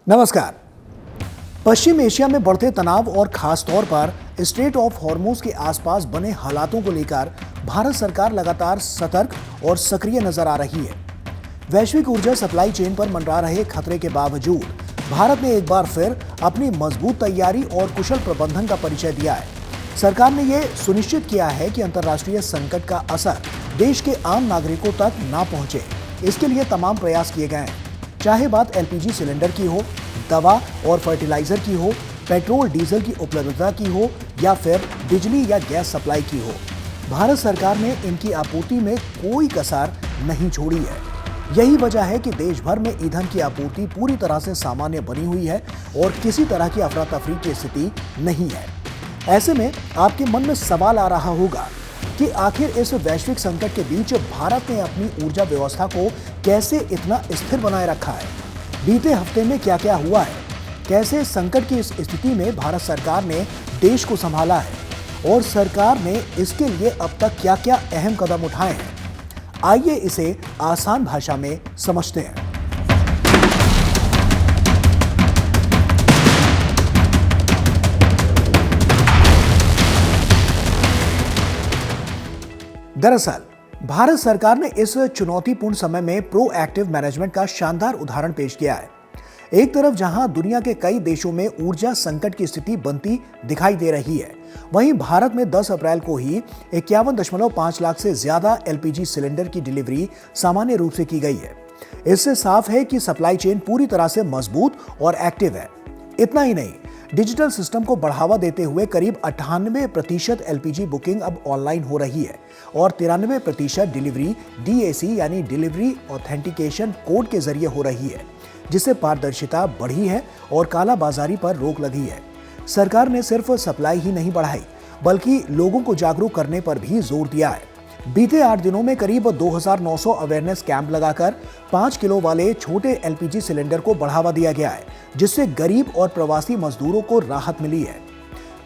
नमस्कार। पश्चिम एशिया में बढ़ते तनाव और खास तौर पर स्ट्रेट ऑफ हॉर्मुज के आसपास बने हालातों को लेकर भारत सरकार लगातार सतर्क और सक्रिय नजर आ रही है। वैश्विक ऊर्जा सप्लाई चेन पर मंडरा रहे खतरे के बावजूद भारत ने एक बार फिर अपनी मजबूत तैयारी और कुशल प्रबंधन का परिचय दिया है। सरकार ने यह सुनिश्चित किया है कि अंतर्राष्ट्रीय संकट का असर देश के आम नागरिकों तक ना पहुंचे। इसके लिए तमाम प्रयास किए गए हैं, चाहे बात एलपीजी सिलेंडर की हो, दवा और फर्टिलाइजर की हो, पेट्रोल डीजल की उपलब्धता की हो या फिर बिजली या गैस सप्लाई की हो। भारत सरकार ने इनकी आपूर्ति में कोई कसर नहीं छोड़ी है। यही वजह है कि देश भर में ईंधन की आपूर्ति पूरी तरह से सामान्य बनी हुई है और किसी तरह की अफरा तफरी की स्थिति नहीं है। ऐसे में आपके मन में सवाल आ रहा होगा कि आखिर इस वैश्विक संकट के बीच भारत ने अपनी ऊर्जा व्यवस्था को कैसे इतना स्थिर बनाए रखा है। बीते हफ्ते में क्या क्या हुआ है, कैसे संकट की इस स्थिति में भारत सरकार ने देश को संभाला है और सरकार ने इसके लिए अब तक क्या क्या अहम कदम उठाए हैं, आइए इसे आसान भाषा में समझते हैं। दरअसल भारत सरकार ने इस चुनौतीपूर्ण समय में प्रोएक्टिव मैनेजमेंट का शानदार उदाहरण पेश किया है। एक तरफ जहां दुनिया के कई देशों में ऊर्जा संकट की स्थिति बनती दिखाई दे रही है, वहीं भारत में 10 अप्रैल को ही 51.5 लाख से ज्यादा एलपीजी सिलेंडर की डिलीवरी सामान्य रूप से की गई है। इससे साफ है कि सप्लाई चेन पूरी तरह से मजबूत और एक्टिव है। इतना ही नहीं, डिजिटल सिस्टम को बढ़ावा देते हुए करीब 98% एलपीजी बुकिंग अब ऑनलाइन हो रही है और 93% डिलीवरी डीएसी यानी डिलीवरी ऑथेंटिकेशन कोड के जरिए हो रही है, जिससे पारदर्शिता बढ़ी है और कालाबाजारी पर रोक लगी है। सरकार ने सिर्फ सप्लाई ही नहीं बढ़ाई, बल्कि लोगों को जागरूक करने पर भी जोर दिया है। बीते 8 दिनों में करीब 2900 अवेयरनेस कैंप लगाकर 5 किलो वाले छोटे एलपीजी सिलेंडर को बढ़ावा दिया गया है, जिससे गरीब और प्रवासी मजदूरों को राहत मिली है।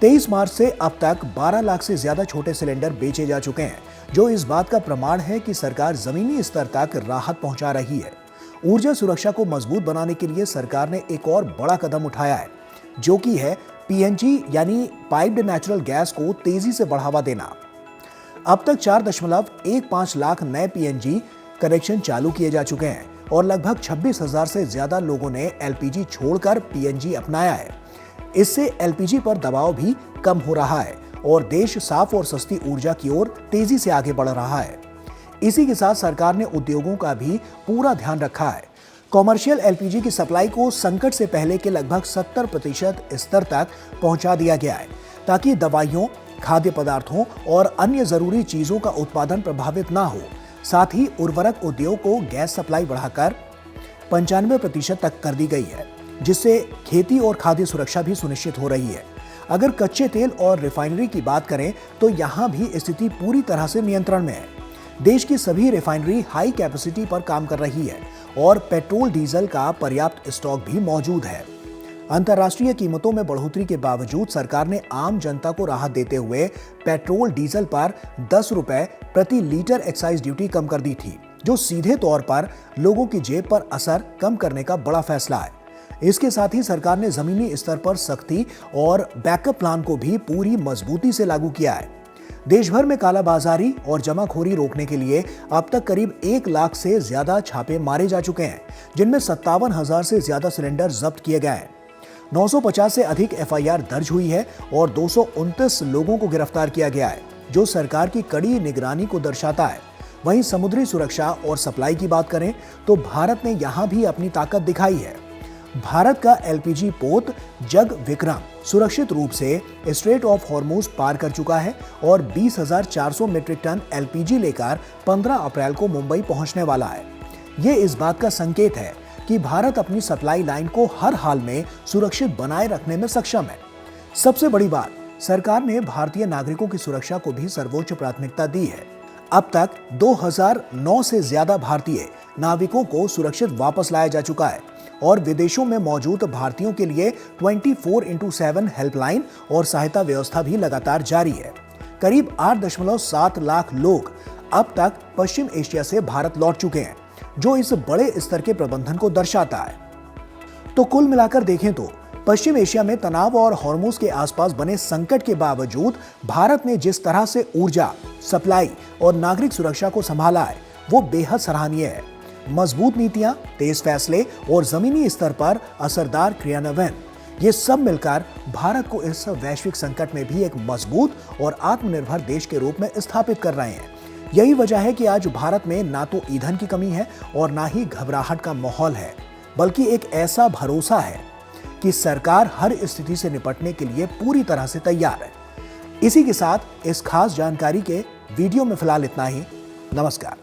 23 मार्च से अब तक 12 लाख से ज्यादा छोटे सिलेंडर बेचे जा चुके हैं, जो इस बात का प्रमाण है कि सरकार जमीनी स्तर तक राहत पहुंचा रही है। ऊर्जा सुरक्षा को मजबूत बनाने के लिए सरकार ने एक और बड़ा कदम उठाया है, जो कि है पीएनजी यानी पाइप्ड नेचुरल गैस को तेजी से बढ़ावा देना। अब तक 4.15 लाख नए पीएनजी कनेक्शन चालू किए जा चुके हैं और लगभग 26,000 से ज्यादा लोगों ने एलपीजी छोड़कर पीएनजी अपनाया है। इससे एलपीजी पर दबाव भी कम हो रहा है और देश साफ और सस्ती ऊर्जा की ओर तेजी से आगे बढ़ रहा है। इसी के साथ सरकार ने उद्योगों का भी पूरा ध्यान रखा है। कॉमर्शियल एलपीजी की सप्लाई को संकट से पहले के लगभग 70% स्तर तक पहुंचा दिया गया है, ताकि दवाइयों, खाद्य पदार्थों और अन्य जरूरी चीजों का उत्पादन प्रभावित ना हो। साथ ही उर्वरक उद्योग को गैस सप्लाई बढ़ाकर 95% तक कर दी गई है, जिससे खेती और खाद्य सुरक्षा भी सुनिश्चित हो रही है। अगर कच्चे तेल और रिफाइनरी की बात करें तो यहां भी स्थिति पूरी तरह से नियंत्रण में है। देश की सभी रिफाइनरी हाई कैपेसिटी पर काम कर रही है और पेट्रोल डीजल का पर्याप्त स्टॉक भी मौजूद है। अंतर्राष्ट्रीय कीमतों में बढ़ोतरी के बावजूद सरकार ने आम जनता को राहत देते हुए पेट्रोल डीजल पर 10 रुपए प्रति लीटर एक्साइज ड्यूटी कम कर दी थी, जो सीधे तौर पर लोगों की जेब पर असर कम करने का बड़ा फैसला है। इसके साथ ही सरकार ने जमीनी स्तर पर सख्ती और बैकअप प्लान को भी पूरी मजबूती से लागू किया है। देश भर में कालाबाजारी और जमाखोरी रोकने के लिए अब तक करीब 1 लाख से ज्यादा छापे मारे जा चुके हैं, जिनमें 57,000 से ज्यादा सिलेंडर जब्त किए गए हैं। 950 से अधिक एफआईआर दर्ज हुई है और 229 लोगों को गिरफ्तार किया गया है, जो सरकार की कड़ी निगरानी को दर्शाता है। वहीं समुद्री सुरक्षा और सप्लाई की बात करें तो भारत ने यहां भी अपनी ताकत दिखाई है। भारत का एलपीजी पोत जग विक्रम सुरक्षित रूप से स्ट्रेट ऑफ हॉर्मुज पार कर चुका है और 20,400 मीट्रिक टन एलपीजी लेकर 15 अप्रैल को मुंबई पहुंचने वाला है। ये इस बात का संकेत है कि भारत अपनी सप्लाई लाइन को हर हाल में सुरक्षित बनाए रखने में सक्षम है। सबसे बड़ी बात, सरकार ने भारतीय नागरिकों की सुरक्षा को भी सर्वोच्च प्राथमिकता दी है। अब तक 2009 से ज्यादा भारतीय नाविकों को सुरक्षित वापस लाया जा चुका है और विदेशों में मौजूद भारतीयों के लिए 24x7 हेल्पलाइन और सहायता व्यवस्था भी लगातार जारी है। करीब 8.7 लाख लोग अब तक पश्चिम एशिया से भारत लौट चुके हैं, जो इस बड़े स्तर के प्रबंधन को दर्शाता है। तो कुल मिलाकर देखें तो पश्चिम एशिया में तनाव और हॉर्मोज के आसपास बने संकट के बावजूद भारत ने जिस तरह से ऊर्जा, सप्लाई और नागरिक सुरक्षा को संभाला है वो बेहद सराहनीय है। मजबूत नीतियां, तेज फैसले और जमीनी स्तर पर असरदार क्रियान्वयन, ये सब मिलकर भारत को इस वैश्विक संकट में भी एक मजबूत और आत्मनिर्भर देश के रूप में स्थापित कर रहे हैं। यही वजह है कि आज भारत में ना तो ईंधन की कमी है और ना ही घबराहट का माहौल है, बल्कि एक ऐसा भरोसा है कि सरकार हर स्थिति से निपटने के लिए पूरी तरह से तैयार है। इसी के साथ इस खास जानकारी के वीडियो में फिलहाल इतना ही। नमस्कार।